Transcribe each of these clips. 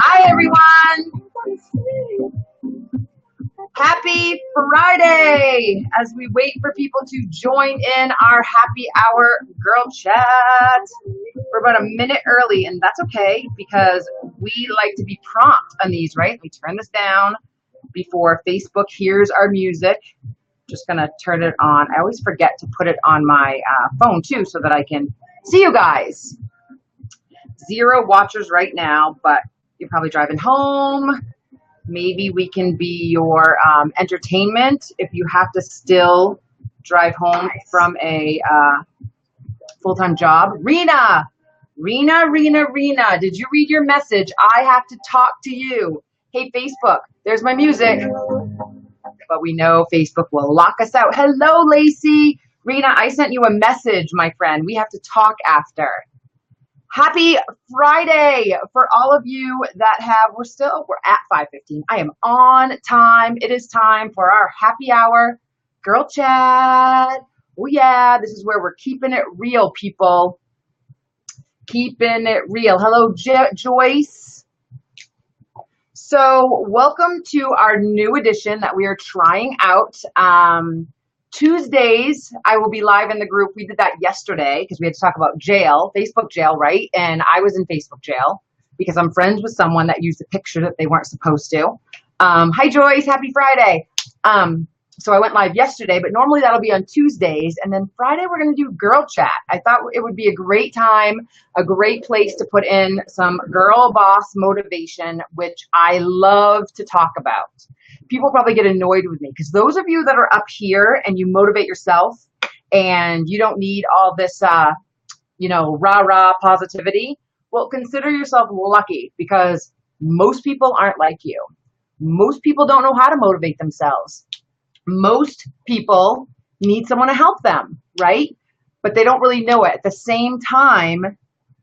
Hi, everyone. Happy Friday as we wait for people to join in our happy hour girl chat. We're about a minute early, and that's okay because we like to be prompt on these, right? Let me turn this down before Facebook hears our music. Just going to turn it on. I always forget to put it on my phone, too, so that I can see you guys. 0 watchers right now, but you're probably driving home. Maybe we can be your entertainment if you have to still drive home from a full-time job. Rena, did you read your message? I have to talk to you. Hey, Facebook, there's my music. But we know Facebook will lock us out. Hello, Lacey. Rena, I sent you a message, my friend. We have to talk after. Happy Friday for all of you that we're at 5:15. I am on time. It is time for our happy hour girl chat. Oh yeah, this is where we're keeping it real, people. Keeping it real. Hello, Joyce. So welcome to our new edition that we are trying out. Tuesdays, I will be live in the group. We did that yesterday because we had to talk about jail, Facebook jail, right? And I was in Facebook jail because I'm friends with someone that used a picture that they weren't supposed to. Hi, Joyce. Happy Friday. So I went live yesterday, but normally that'll be on Tuesdays. And then Friday, we're going to do girl chat. I thought it would be a great time, a great place to put in some girl boss motivation, which I love to talk about. People probably get annoyed with me because those of you that are up here and you motivate yourself and you don't need all this, rah-rah positivity, well, consider yourself lucky because most people aren't like you. Most people don't know how to motivate themselves. Most people need someone to help them, right? But they don't really know it. At the same time,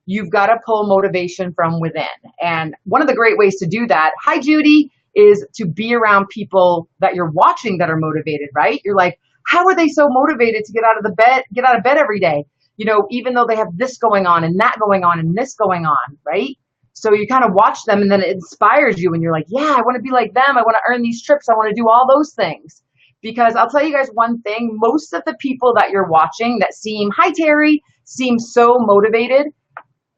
you've got to pull motivation from within. And one of the great ways to do that, hi, Judy, is to be around people that you're watching that are motivated, right? You're like, how are they so motivated to get out of bed every day? You know, even though they have this going on and that going on and this going on, right? So you kind of watch them and then it inspires you and you're like, yeah, I want to be like them. I want to earn these trips. I want to do all those things. Because I'll tell you guys one thing, most of the people that you're watching that seem so motivated,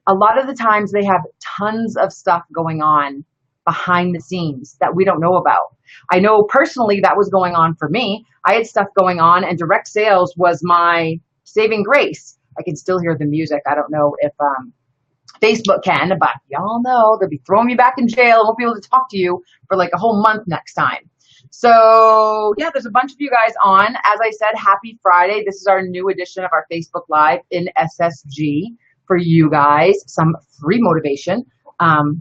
a lot of the times they have tons of stuff going on behind the scenes that we don't know about. I know personally that was going on for me. I had stuff going on and direct sales was my saving grace. I can still hear the music. I don't know if Facebook can, but y'all know they'll be throwing me back in jail. I won't be able to talk to you for like a whole month next time. So yeah, there's a bunch of you guys on. As I said, happy Friday. This is our new edition of our Facebook Live in SSG for you guys. Some free motivation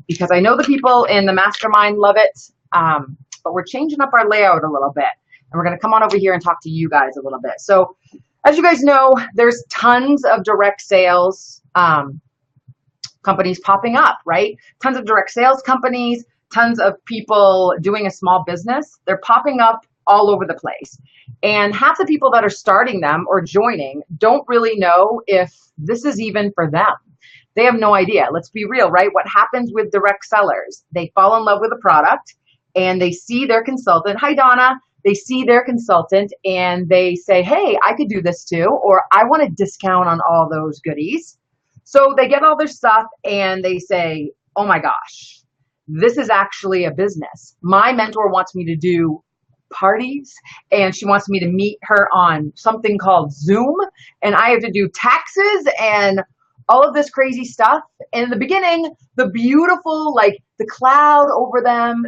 because I know the people in the mastermind love it, but we're changing up our layout a little bit. And we're going to come on over here and talk to you guys a little bit. So as you guys know, there's tons of direct sales companies popping up, right? Tons of direct sales companies. Tons of people doing a small business, they're popping up all over the place. And half the people that are starting them or joining don't really know if this is even for them. They have no idea. Let's be real, right? What happens with direct sellers? They fall in love with a product and they see their consultant. Hi, Donna. They see their consultant and they say, hey, I could do this too, or I want a discount on all those goodies. So they get all their stuff and they say, oh my gosh, this is actually a business. My mentor wants me to do parties and she wants me to meet her on something called Zoom and I have to do taxes and all of this crazy stuff. And in the beginning, the beautiful, like the cloud over them,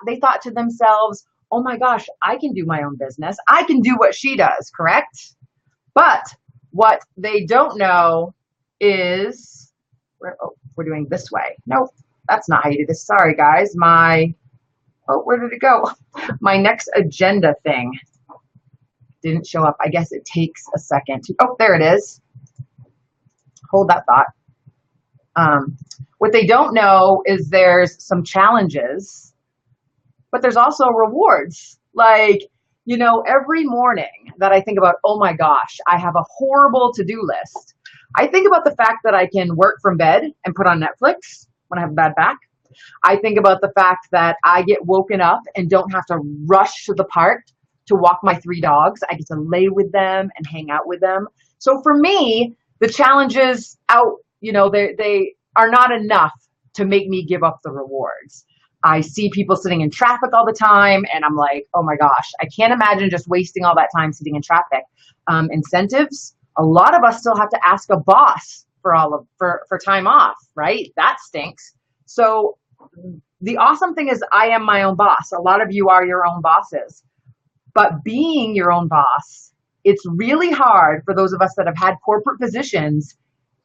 they thought to themselves, oh my gosh, I can do my own business. I can do what she does, correct? But what they don't know is, we're doing this way. Nope. That's not how you do this. Sorry, guys. Where did it go? My next agenda thing didn't show up. I guess it takes a second. There it is. Hold that thought. What they don't know is there's some challenges, but there's also rewards. Like, every morning that I think about, oh my gosh, I have a horrible to-do list. I think about the fact that I can work from bed and put on Netflix when I have a bad back. I think about the fact that I get woken up and don't have to rush to the park to walk my 3 dogs. I get to lay with them and hang out with them. So for me, the challenges out, they are not enough to make me give up the rewards. I see people sitting in traffic all the time, and I'm like, oh my gosh, I can't imagine just wasting all that time sitting in traffic. Incentives, a lot of us still have to ask a boss for time off, right? That stinks. So the awesome thing is I am my own boss. A lot of you are your own bosses. But being your own boss, it's really hard for those of us that have had corporate positions,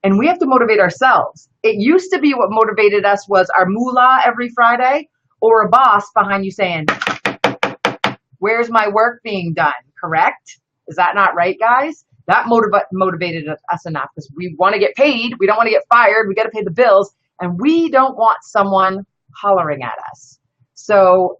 and we have to motivate ourselves. It used to be what motivated us was our moolah every Friday, or a boss behind you saying, where's my work being done, correct? Is that not right, guys? That motivated us enough because we want to get paid. We don't want to get fired. We got to pay the bills, and we don't want someone hollering at us. So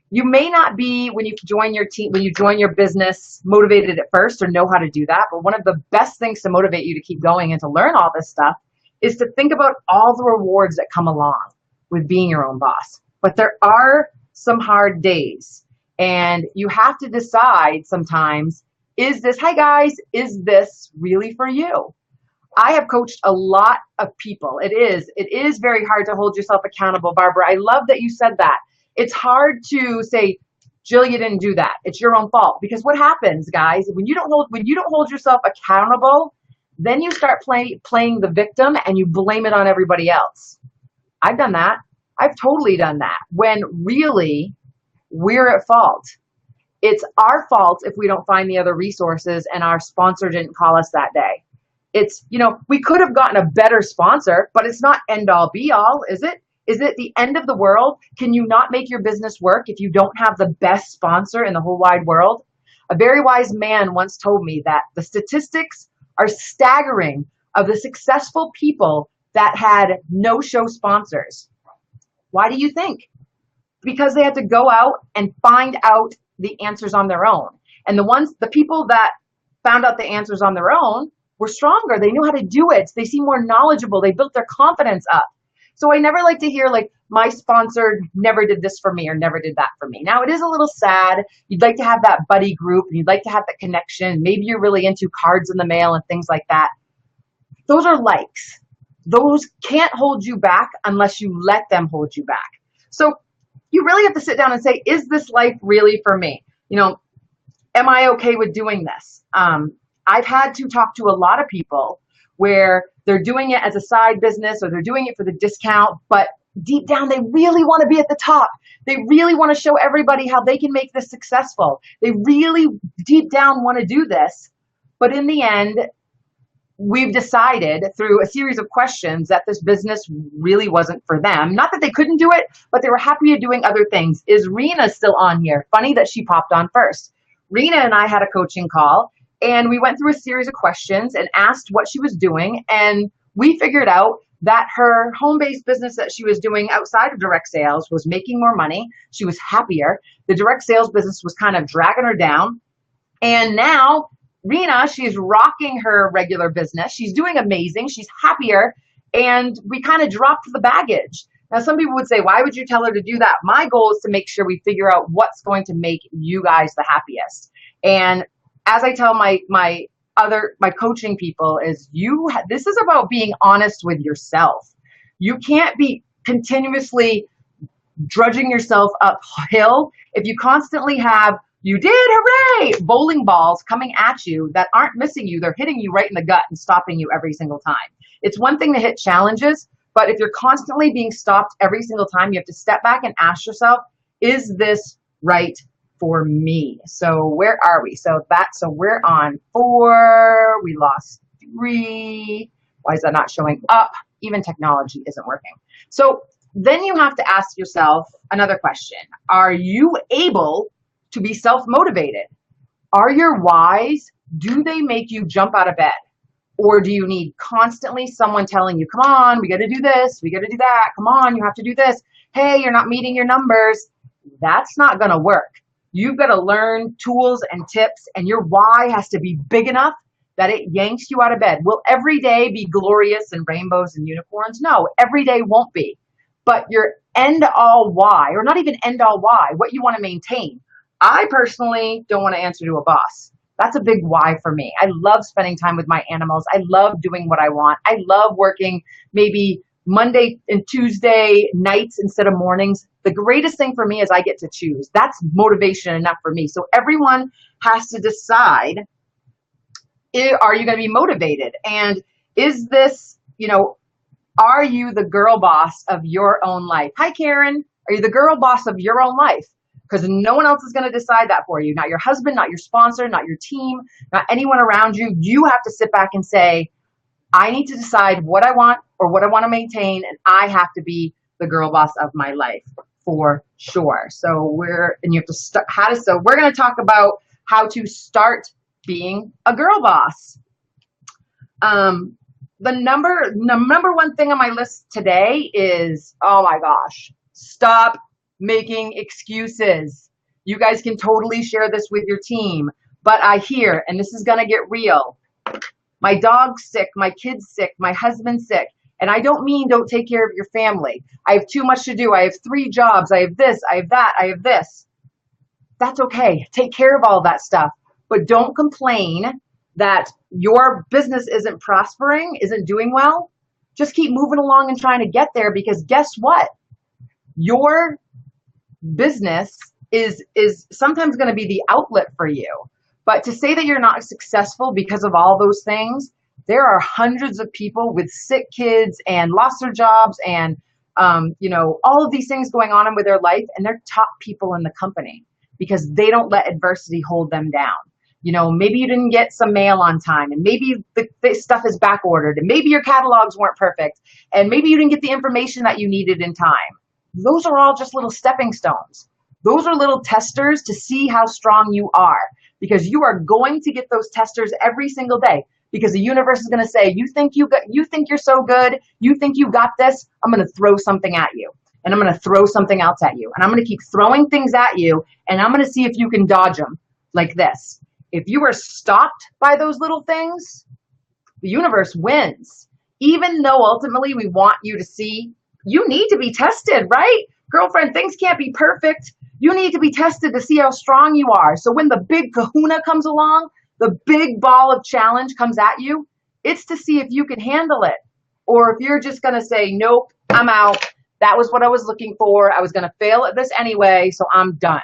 you may not be, when you join your team, when you join your business, motivated at first or know how to do that. But one of the best things to motivate you to keep going and to learn all this stuff is to think about all the rewards that come along with being your own boss. But there are some hard days, and you have to decide sometimes, hi guys, is this really for you? I have coached a lot of people. It is very hard to hold yourself accountable, Barbara. I love that you said that. It's hard to say, Jill, you didn't do that. It's your own fault. Because what happens, guys, when you don't hold yourself accountable, then you start playing the victim and you blame it on everybody else. I've done that. I've totally done that. When really we're at fault. It's our fault if we don't find the other resources and our sponsor didn't call us that day. It's, we could have gotten a better sponsor, but it's not end all be all, is it? Is it the end of the world? Can you not make your business work if you don't have the best sponsor in the whole wide world? A very wise man once told me that the statistics are staggering of the successful people that had no-show sponsors. Why do you think? Because they had to go out and find out the answers on their own. And the people that found out the answers on their own were stronger. They knew how to do it. They seemed more knowledgeable. They built their confidence up. So I never like to hear my sponsor never did this for me or never did that for me. Now it is a little sad. You'd like to have that buddy group and you'd like to have that connection. Maybe you're really into cards in the mail and things like that. Those are likes. Those can't hold you back unless you let them hold you back. So you really have to sit down and say, is this life really for me? Am I okay with doing this? I've had to talk to a lot of people where they're doing it as a side business or they're doing it for the discount, but deep down they really want to be at the top. They really want to show everybody how they can make this successful. They really deep down want to do this. But in the end, we've decided through a series of questions that this business really wasn't for them. Not that they couldn't do it, but they were happy doing other things. Is Rena still on here? Funny that she popped on first. Rena and I had a coaching call. And we went through a series of questions and asked what she was doing. And we figured out that her home-based business that she was doing outside of direct sales was making more money. She was happier. The direct sales business was kind of dragging her down. And now, Rena, she's rocking her regular business. She's doing amazing. She's happier. And we kind of dropped the baggage. Now, some people would say, why would you tell her to do that? My goal is to make sure we figure out what's going to make you guys the happiest. And as I tell my coaching people is this is about being honest with yourself. You can't be continuously drudging yourself uphill if you constantly have, you did, hooray, bowling balls coming at you that aren't missing you. They're hitting you right in the gut and stopping you every single time. It's one thing to hit challenges, but if you're constantly being stopped every single time, you have to step back and ask yourself, is this right for me? So where are we? So we're on 4. We lost 3. Why is that not showing up? Even technology isn't working. So then you have to ask yourself another question. Are you able to be self-motivated? Are your whys, do they make you jump out of bed? Or do you need constantly someone telling you, come on, we got to do this, we got to do that, come on, you have to do this. Hey, you're not meeting your numbers. That's not going to work. You've got to learn tools and tips, and your why has to be big enough that it yanks you out of bed. Will every day be glorious and rainbows and unicorns? No, every day won't be. But your end all why, or not even end all why, what you want to maintain. I personally don't want to answer to a boss. That's a big why for me. I love spending time with my animals. I love doing what I want. I love working maybe Monday and Tuesday nights instead of mornings. The greatest thing for me is I get to choose. That's motivation enough for me. So everyone has to decide, are you going to be motivated? And is this, are you the girl boss of your own life? Hi, Karen. Are you the girl boss of your own life? Because no one else is going to decide that for you. Not your husband, not your sponsor, not your team, not anyone around you. You have to sit back and say, I need to decide what I want or what I want to maintain, and I have to be the girl boss of my life for sure. So we're going to talk about how to start being a girl boss. The number one thing on my list today is, oh my gosh, stop making excuses. You guys can totally share this with your team, but I hear, and this is going to get real, my dog's sick, my kid's sick, my husband's sick. And I don't mean don't take care of your family. I have too much to do. I have 3 jobs. I have this, I have that, I have this. That's okay. Take care of all that stuff. But don't complain that your business isn't prospering, isn't doing well. Just keep moving along and trying to get there, because guess what? Your business is sometimes going to be the outlet for you. But to say that you're not successful because of all those things, there are hundreds of people with sick kids and lost their jobs and, all of these things going on with their life, and they're top people in the company because they don't let adversity hold them down. Maybe you didn't get some mail on time, and maybe the stuff is back ordered, and maybe your catalogs weren't perfect, and maybe you didn't get the information that you needed in time. Those are all just little stepping stones. Those are little testers to see how strong you are, because you are going to get those testers every single day, because the universe is going to say, you think you're so good, you think you got this, I'm going to throw something at you, and I'm going to throw something else at you, and I'm going to keep throwing things at you, and I'm going to see if you can dodge them like this. If you are stopped by those little things, the universe wins. Even though ultimately we want you to see, you need to be tested, right? Girlfriend, things can't be perfect. You need to be tested to see how strong you are. So when the big kahuna comes along, the big ball of challenge comes at you, it's to see if you can handle it. Or if you're just going to say, nope, I'm out. That was what I was looking for. I was going to fail at this anyway, so I'm done.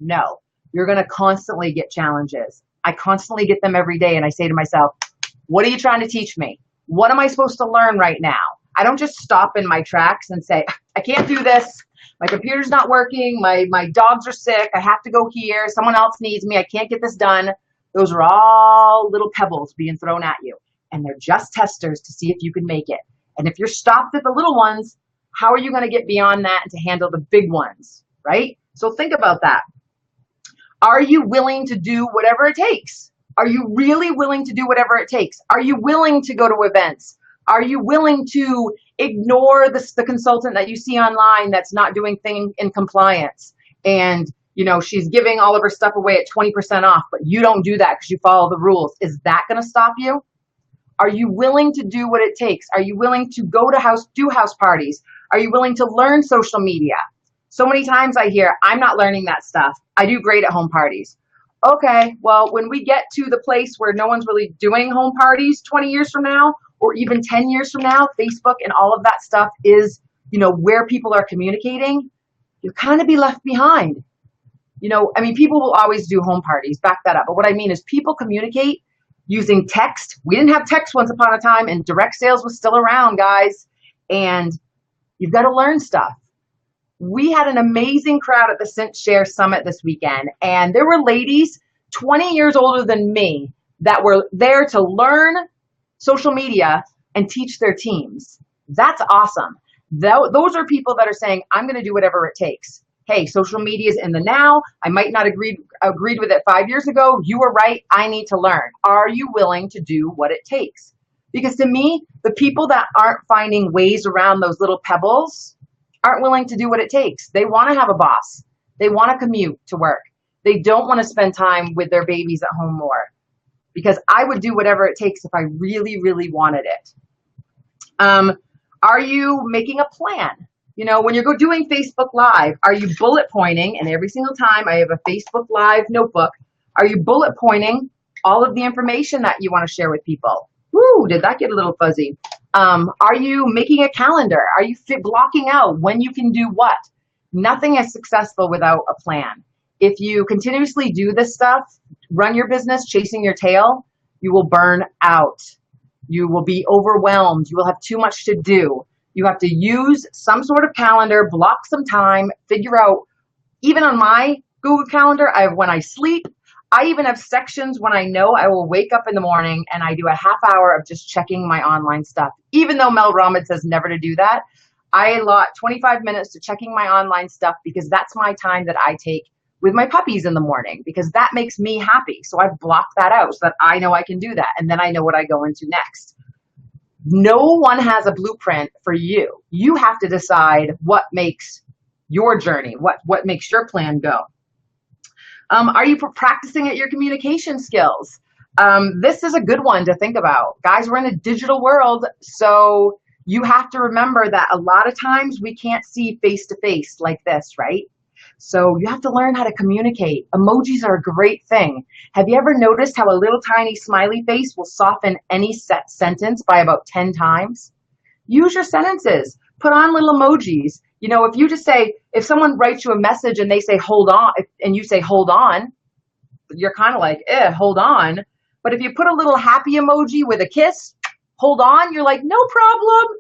No. You're going to constantly get challenges. I constantly get them every day, and I say to myself, what are you trying to teach me? What am I supposed to learn right now? I don't just stop in my tracks and say, I can't do this. My computer's not working. My dogs are sick. I have to go here. Someone else needs me. I can't get this done. Those are all little pebbles being thrown at you, and they're just testers to see if you can make it. And if you're stopped at the little ones, how are you going to get beyond that and to handle the big ones, right? So think about that. Are you willing to do whatever it takes? Are you really willing to do whatever it takes? Are you willing to go to events? Are you willing to ignore the consultant that you see online that's not doing things in compliance? And, she's giving all of her stuff away at 20% off, but you don't do that because you follow the rules. Is that going to stop you? Are you willing to do what it takes? Are you willing to go to do house parties? Are you willing to learn social media? So many times I hear, I'm not learning that stuff. I do great at home parties. Okay, well, when we get to the place where no one's really doing home parties 20 years from now, or even 10 years from now, Facebook and all of that stuff is, where people are communicating, you'll kind of be left behind. People will always do home parties, back that up. But what I mean is people communicate using text. We didn't have text once upon a time, and direct sales was still around, guys. And you've got to learn stuff. We had an amazing crowd at the Scentsy Summit this weekend, and there were ladies 20 years older than me that were there to learn social media and teach their teams. That's awesome. Those are people that are saying, I'm going to do whatever it takes. Hey, social media is in the now. I might not agreed with it 5 years ago. You were right. I need to learn. Are you willing to do what it takes? Because to me, the people that aren't finding ways around those little pebbles aren't willing to do what it takes. They want to have a boss. They want to commute to work. They don't want to spend time with their babies at home more. because I would do whatever it takes if I really, really wanted it. Are you making a plan? You know, when you're doing Facebook Live, are you bullet pointing? And every single time I have a Facebook Live notebook, are you bullet pointing all of the information that you want to share with people? Woo, did that get a little fuzzy? Are you making a calendar? Are you blocking out when you can do what? Nothing is successful without a plan. If you continuously do this stuff, run your business chasing your tail, you will burn out. You will be overwhelmed. You will have too much to do. You have to use some sort of calendar, block some time, figure out, even on my Google Calendar, I have when I sleep. I even have sections when I know I will wake up in the morning and I do a half hour of just checking my online stuff. Even though Mel Robbins says never to do that, I allot 25 minutes to checking my online stuff because that's my time that I take with my puppies in the morning because that makes me happy. So I've blocked that out so that I know I can do that. And then I know what I go into next. No one has a blueprint for you. You have to decide what makes your journey, what makes your plan go. Are you practicing at your communication skills? This is a good one to think about. Guys, we're in a digital world, so you have to remember that a lot of times we can't see face to face like this, right? So you have to learn how to communicate. Emojis are a great thing. Have you ever noticed how a little tiny smiley face will soften any sentence by about 10 times? Use your sentences. Put on little emojis. You know, if you just say, if someone writes you a message and they say, hold on, and you say, hold on, you're kind of like, hold on. But if you put a little happy emoji with a kiss, hold on, you're like, no problem.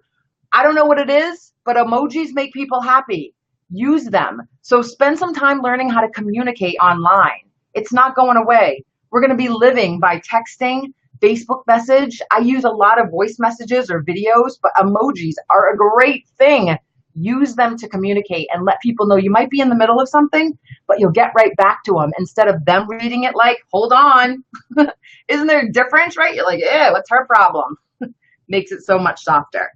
I don't know what it is, but emojis make people happy. Use them. So spend some time learning how to communicate online. It's not going away. We're going to be living by texting, Facebook message. I use a lot of voice messages or videos, but emojis are a great thing. Use them to communicate and let people know you might be in the middle of something, but you'll get right back to them instead of them reading it like, hold on. Isn't there a difference, right? You're like, what's her problem? Makes it so much softer.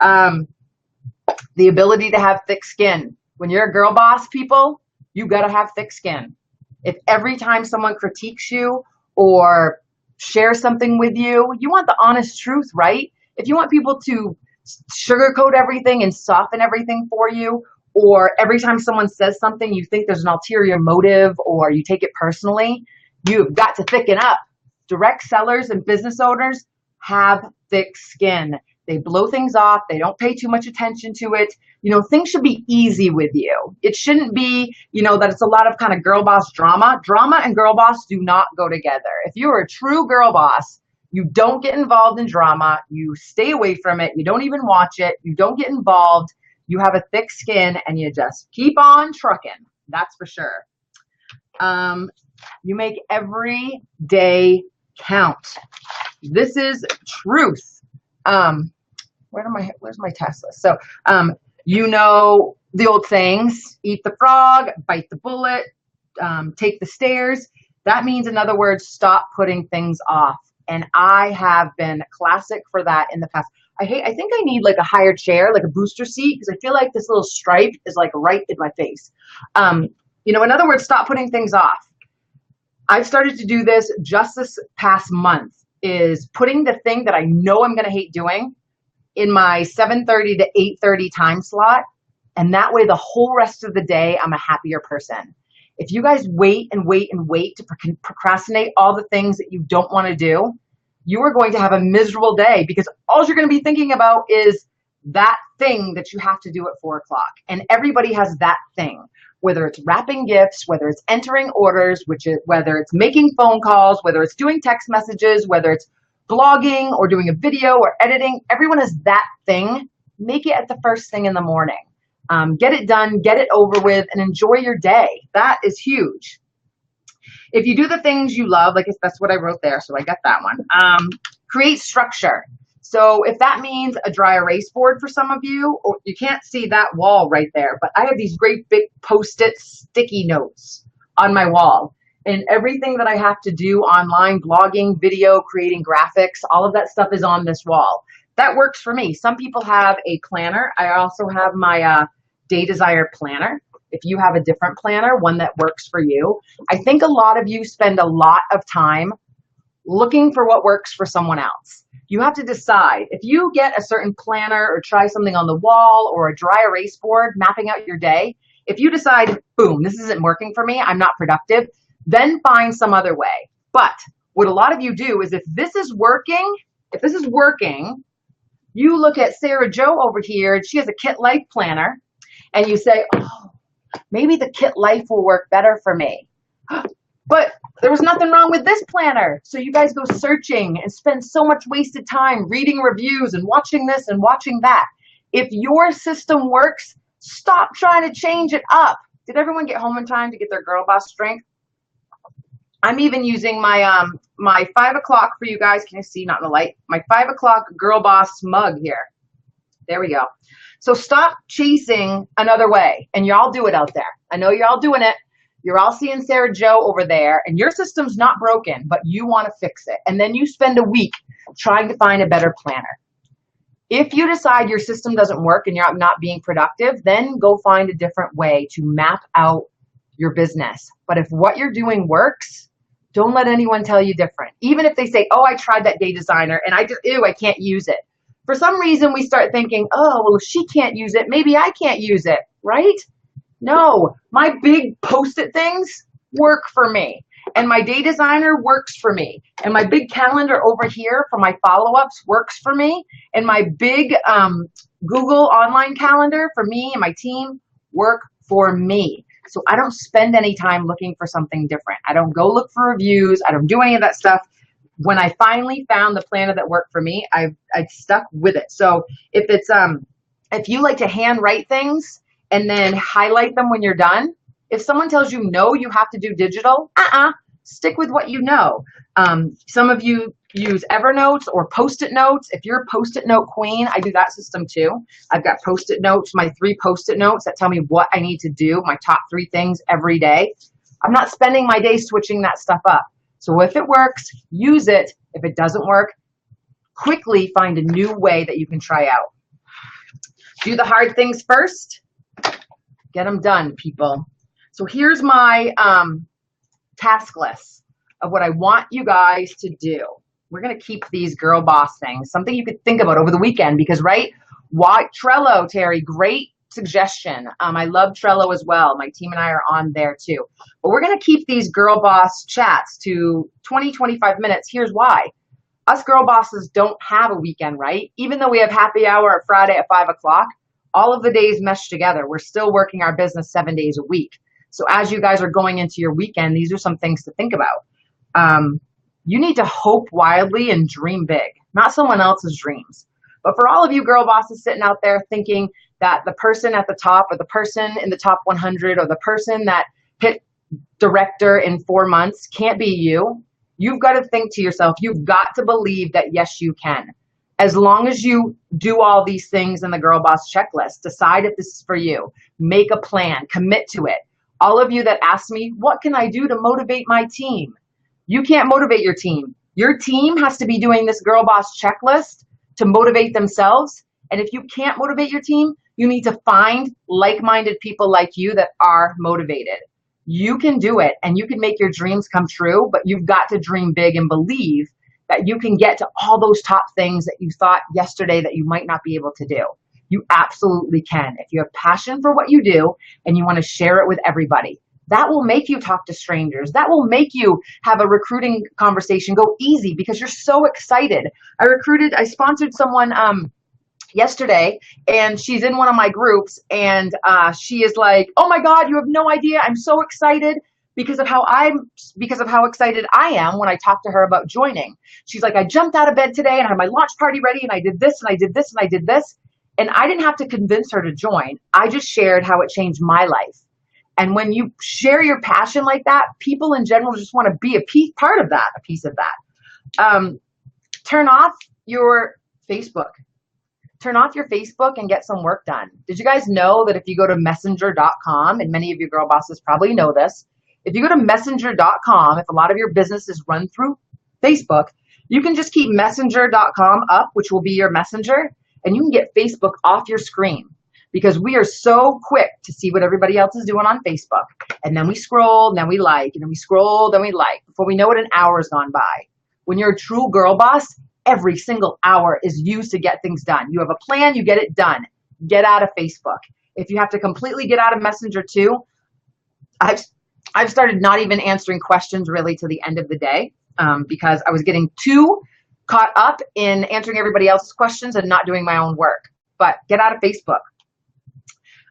The ability to have thick skin. When you're a girl boss, people, you got to have thick skin. If every time someone critiques you or shares something with you, you want the honest truth, right? If you want people to sugarcoat everything and soften everything for you, or every time someone says something, you think there's an ulterior motive or you take it personally, you've got to thicken up. Direct sellers and business owners have thick skin. They blow things off. They don't pay too much attention to it. You know, things should be easy with you. It shouldn't be, you know, that it's a lot of kind of girl boss drama. Drama and girl boss do not go together. If you are a true girl boss, you don't get involved in drama. You stay away from it. You don't even watch it. You don't get involved. You have a thick skin and you just keep on trucking. That's for sure. You make every day count. This is truth. Where's my task list? So, you know, the old sayings, eat the frog, bite the bullet, take the stairs. That means, in other words, stop putting things off. And I have been classic for that in the past. I think I need like a higher chair, like a booster seat, because I feel like this little stripe is like right in my face. You know, in other words, stop putting things off. I've started to do this just this past month, is putting the thing that I know I'm going to hate doing in my 7:30 to 8:30 time slot. And that way the whole rest of the day, I'm a happier person. If you guys wait and wait and wait to procrastinate all the things that you don't want to do, you are going to have a miserable day because all you're going to be thinking about is that thing that you have to do at 4 o'clock. And everybody has that thing, whether it's wrapping gifts, whether it's entering orders, whether it's making phone calls, whether it's doing text messages, whether it's blogging or doing a video or editing. Everyone has that thing. Make it at the first thing in the morning. Get it done, get it over with, and enjoy your day. That is huge. If you do the things you love, like that's what I wrote there, so I got that one. Create structure. So if that means a dry erase board for some of you, or you can't see that wall right there, but I have these great big Post-it sticky notes on my wall. And everything that I have to do online, blogging, video, creating graphics, all of that stuff is on this wall. That works for me. Some people have a planner. I also have my Day Desire planner. If you have a different planner, one that works for you. I think a lot of you spend a lot of time looking for what works for someone else. You have to decide. If you get a certain planner or try something on the wall or a dry erase board, mapping out your day, if you decide, boom, this isn't working for me, I'm not productive, then find some other way. But what a lot of you do is if this is working, you look at Sarah Jo over here, and she has a Kit Life planner, and you say, oh, maybe the Kit Life will work better for me. But there was nothing wrong with this planner. So you guys go searching and spend so much wasted time reading reviews and watching this and watching that. If your system works, stop trying to change it up. Did everyone get home in time to get their Girl Boss drink? I'm even using my my 5 o'clock for you guys. Can you see? Not in the light. My 5 o'clock Girl Boss mug here. There we go. So stop chasing another way, and y'all do it out there. I know you're all doing it. You're all seeing Sarah Jo over there, and your system's not broken, but you want to fix it. And then you spend a week trying to find a better planner. If you decide your system doesn't work and you're not being productive, then go find a different way to map out your business. But if what you're doing works, don't let anyone tell you different. Even if they say, oh, I tried that day designer and I can't use it. For some reason, we start thinking, oh, well, if she can't use it, maybe I can't use it, right? No, my big Post-it things work for me. And my day designer works for me. And my big calendar over here for my follow-ups works for me. And my big Google online calendar for me and my team work for me. So I don't spend any time looking for something different. I don't go look for reviews. I don't do any of that stuff. When I finally found the planner that worked for me, I stuck with it. So if it's if you like to hand write things and then highlight them when you're done, if someone tells you no, you have to do digital, stick with what you know. Some of you use Evernote or Post-it notes. If you're a Post-it note queen, I do that system too. I've got Post-it notes, my 3 Post-it notes that tell me what I need to do, my top 3 things every day. I'm not spending my day switching that stuff up. So if it works, use it. If it doesn't work, quickly find a new way that you can try out. Do the hard things first. Get them done, people. So here's my task list of what I want you guys to do. We're going to keep these Girl Boss things, something you could think about over the weekend because, right? Why Trello, Terry, great suggestion. I love Trello as well. My team and I are on there too. But we're going to keep these Girl Boss chats to 20, 25 minutes. Here's why. Us Girl Bosses don't have a weekend, right? Even though we have happy hour at Friday at 5 o'clock, all of the days mesh together. We're still working our business 7 days a week. So as you guys are going into your weekend, these are some things to think about. You need to hope wildly and dream big, not someone else's dreams. But for all of you Girl Bosses sitting out there thinking that the person at the top or the person in the top 100 or the person that hit director in 4 months can't be you, you've got to think to yourself, you've got to believe that yes, you can. As long as you do all these things in the Girl Boss checklist, decide if this is for you, make a plan, commit to it. All of you that ask me, what can I do to motivate my team? You can't motivate your team. Your team has to be doing this Girl Boss checklist to motivate themselves. And if you can't motivate your team, you need to find like-minded people like you that are motivated. You can do it and you can make your dreams come true, but you've got to dream big and believe that you can get to all those top things that you thought yesterday that you might not be able to do. You absolutely can. If you have passion for what you do and you want to share it with everybody, that will make you talk to strangers. That will make you have a recruiting conversation go easy because you're so excited. I sponsored someone yesterday and she's in one of my groups and she is like, oh my God, you have no idea. I'm so excited because of how excited I am when I talk to her about joining. She's like, I jumped out of bed today and I had my launch party ready and I did this and I did this and I did this. And I didn't have to convince her to join. I just shared how it changed my life. And when you share your passion like that, people in general just want to be a piece of that. Turn off your Facebook. Turn off your Facebook and get some work done. Did you guys know that if you go to messenger.com, and many of you Girl Bosses probably know this, if you go to messenger.com, if a lot of your business is run through Facebook, you can just keep messenger.com up, which will be your messenger, and you can get Facebook off your screen. Because we are so quick to see what everybody else is doing on Facebook. And then we scroll, and then we like, and then we scroll, then we like. Before we know it, an hour's gone by. When you're a true girl boss, every single hour is used to get things done. You have a plan, you get it done. Get out of Facebook. If you have to completely get out of Messenger too, I've started not even answering questions really to the end of the day because I was getting too caught up in answering everybody else's questions and not doing my own work. But get out of Facebook.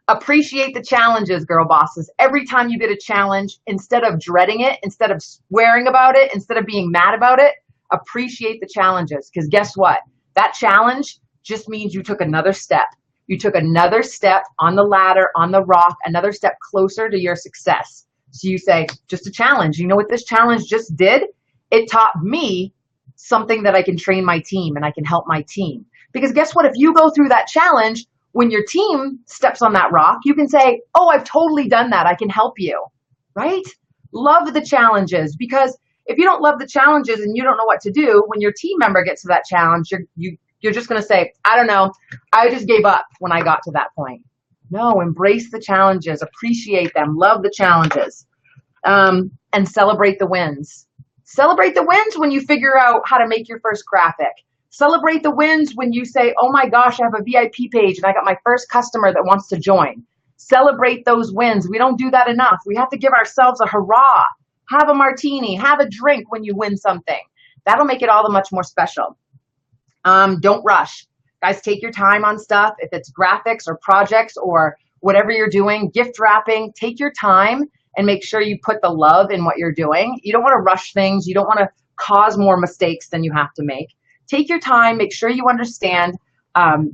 Appreciate the challenges, girl bosses. Every time you get a challenge, instead of dreading it, instead of swearing about it, instead of being mad about it, appreciate the challenges. Because guess what? That challenge just means you took another step. You took another step on the ladder, on the rock, another step closer to your success. So you say, just a challenge. You know what this challenge just did? It taught me something that I can train my team and I can help my team. Because guess what? If you go through that challenge, when your team steps on that rock, you can say, oh, I've totally done that. I can help you, right? Love the challenges, because if you don't love the challenges and you don't know what to do, when your team member gets to that challenge, you're just going to say, I don't know. I just gave up when I got to that point. No, embrace the challenges, appreciate them, love the challenges, and celebrate the wins. Celebrate the wins when you figure out how to make your first graphic. Celebrate the wins when you say, oh my gosh, I have a VIP page and I got my first customer that wants to join. Celebrate those wins. We don't do that enough. We have to give ourselves a hurrah. Have a martini, have a drink when you win something. That'll make it all the much more special. Don't rush. Guys, take your time on stuff. If it's graphics or projects or whatever you're doing, gift wrapping, take your time and make sure you put the love in what you're doing. You don't want to rush things. You don't want to cause more mistakes than you have to make. Take your time, make sure you understand.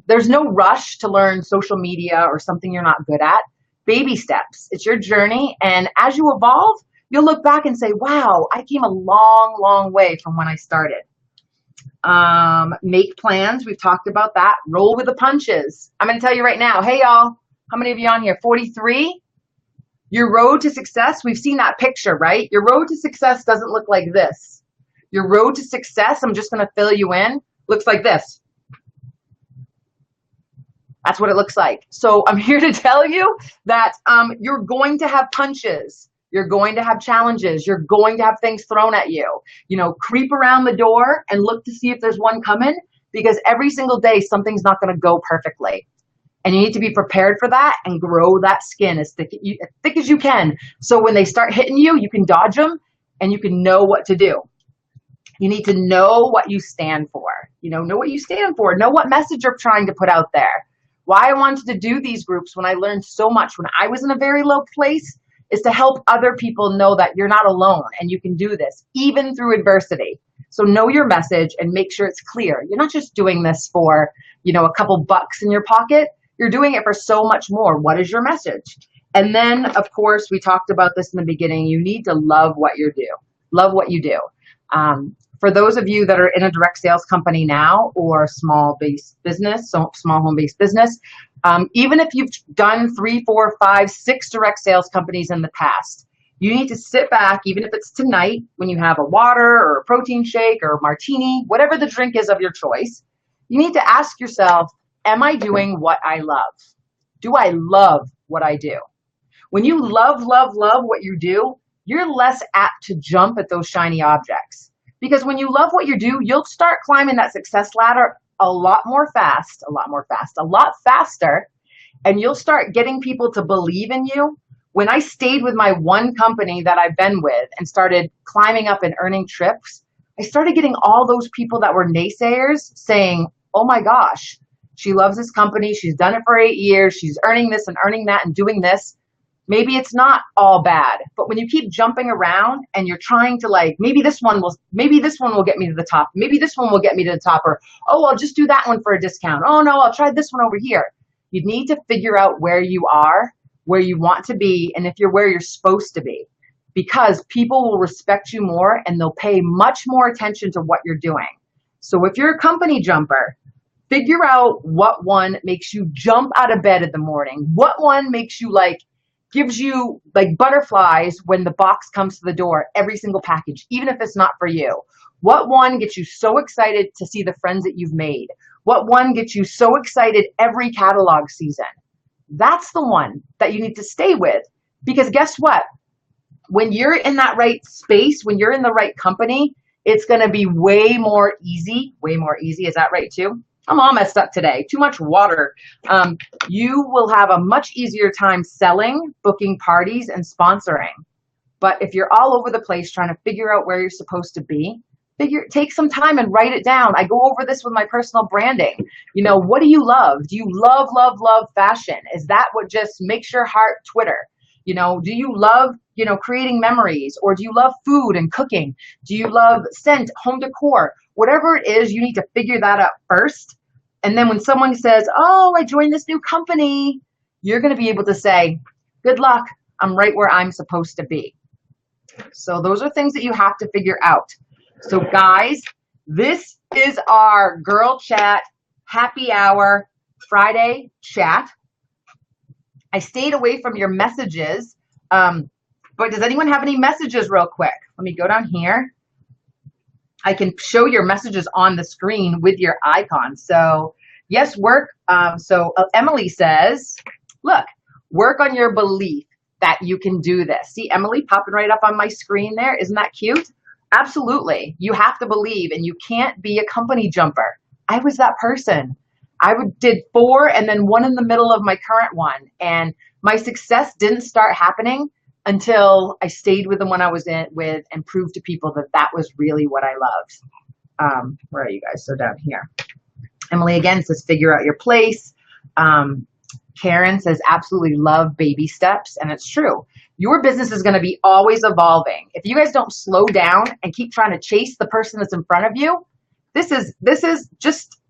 There's no rush to learn social media or something you're not good at. Baby steps. It's your journey. And as you evolve, you'll look back and say, wow, I came a long, long way from when I started. Make plans. We've talked about that. Roll with the punches. I'm going to tell you right now. Hey, y'all. How many of you on here? 43? Your road to success. We've seen that picture, right? Your road to success doesn't look like this. Your road to success, I'm just going to fill you in, looks like this. That's what it looks like. So I'm here to tell you that you're going to have punches. You're going to have challenges. You're going to have things thrown at you. You know, creep around the door and look to see if there's one coming, because every single day something's not going to go perfectly. And you need to be prepared for that and grow that skin as thick as you can. So when they start hitting you, you can dodge them and you can know what to do. You need to know what you stand for. Know what you stand for. Know what message you're trying to put out there. Why I wanted to do these groups when I learned so much when I was in a very low place is to help other people know that you're not alone and you can do this, even through adversity. So know your message and make sure it's clear. You're not just doing this for, a couple bucks in your pocket. You're doing it for so much more. What is your message? And then, of course, we talked about this in the beginning. You need to love what you do. Love what you do. For those of you that are in a direct sales company now or small home-based business, even if you've done 3, 4, 5, 6 direct sales companies in the past, you need to sit back, even if it's tonight when you have a water or a protein shake or a martini, whatever the drink is of your choice, you need to ask yourself, am I doing what I love? Do I love what I do? When you love what you do, you're less apt to jump at those shiny objects. Because when you love what you do, you'll start climbing that success ladder a lot faster, and you'll start getting people to believe in you. When I stayed with my one company that I've been with and started climbing up and earning trips, I started getting all those people that were naysayers saying, oh my gosh, she loves this company. She's done it for 8 years. She's earning this and earning that and doing this. Maybe it's not all bad, but when you keep jumping around and you're trying to maybe this one will get me to the top. Maybe this one will get me to the top, or, oh, I'll just do that one for a discount. Oh no, I'll try this one over here. You need to figure out where you are, where you want to be, and if you're where you're supposed to be, because people will respect you more and they'll pay much more attention to what you're doing. So if you're a company jumper, figure out what one makes you jump out of bed in the morning. What one makes you gives you butterflies when the box comes to the door, every single package, even if it's not for you. What one gets you so excited to see the friends that you've made? What one gets you so excited every catalog season? That's the one that you need to stay with, because guess what? When you're in that right space, when you're in the right company, It's going to be way more easy. Way more easy. Is that right too? I'm all messed up today. Too much water. You will have a much easier time selling, booking parties, and sponsoring. But if you're all over the place trying to figure out where you're supposed to be, take some time and write it down. I go over this with my personal branding. You know, what do you love? Do you love, love, love fashion? Is that what just makes your heart twitter? You know, do you love, you know, creating memories, or do you love food and cooking? Do you love scent, home decor? Whatever it is, you need to figure that out first. And then when someone says, oh, I joined this new company, you're going to be able to say, good luck. I'm right where I'm supposed to be. So those are things that you have to figure out. So guys, this is our Girl Chat Happy Hour Friday chat. I stayed away from your messages, but does anyone have any messages real quick? Let me go down here. I can show your messages on the screen with your icon. So yes, work. Emily says, look, work on your belief that you can do this. See Emily popping right up on my screen there. Isn't that cute? Absolutely. You have to believe, and you can't be a company jumper. I was that person. I did 4 and then 1 in the middle of my current one. And my success didn't start happening until I stayed with the one I was with and proved to people that that was really what I loved. Where are you guys? So down here. Emily again says, figure out your place. Karen says, absolutely love baby steps. And it's true. Your business is going to be always evolving. If you guys don't slow down and keep trying to chase the person that's in front of you, this is just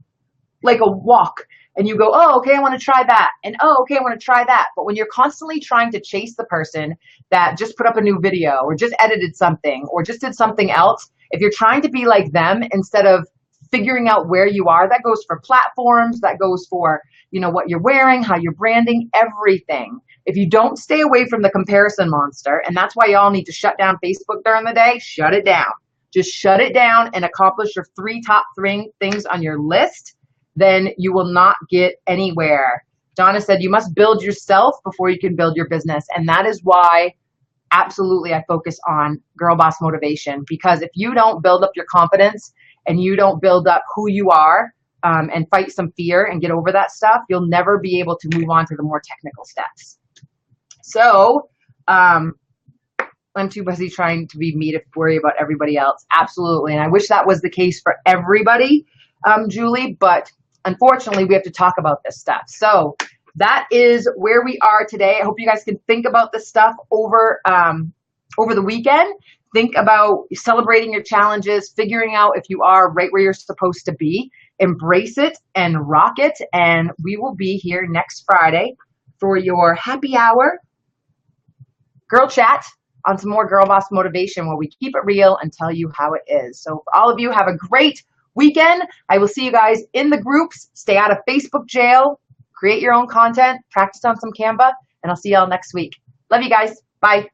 like a walk. And you go, oh, okay, I want to try that. And oh, okay, I want to try that. But when you're constantly trying to chase the person that just put up a new video or just edited something or just did something else, if you're trying to be like them instead of figuring out where you are, that goes for platforms, that goes for, you know, what you're wearing, how you're branding, everything. If you don't stay away from the comparison monster, and that's why y'all need to shut down Facebook during the day, shut it down. Just shut it down and accomplish your 3 top things on your list, then you will not get anywhere. Donna said, you must build yourself before you can build your business. And that is why absolutely I focus on Girl Boss Motivation, because if you don't build up your confidence and you don't build up who you are and fight some fear and get over that stuff, you'll never be able to move on to the more technical steps. So I'm too busy trying to be me to worry about everybody else. Absolutely. And I wish that was the case for everybody, Julie, but unfortunately we have to talk about this stuff. So that is where we are today. I hope you guys can think about this stuff over the weekend. Think about celebrating your challenges, figuring out if you are right where you're supposed to be. Embrace it and rock it. And we will be here next Friday for your happy hour girl chat on some more Girl Boss Motivation, where we keep it real and tell you how it is. So for all of you, have a great weekend. I will see you guys in the groups. Stay out of Facebook jail. Create your own content. Practice on some Canva. And I'll see y'all next week. Love you guys. Bye.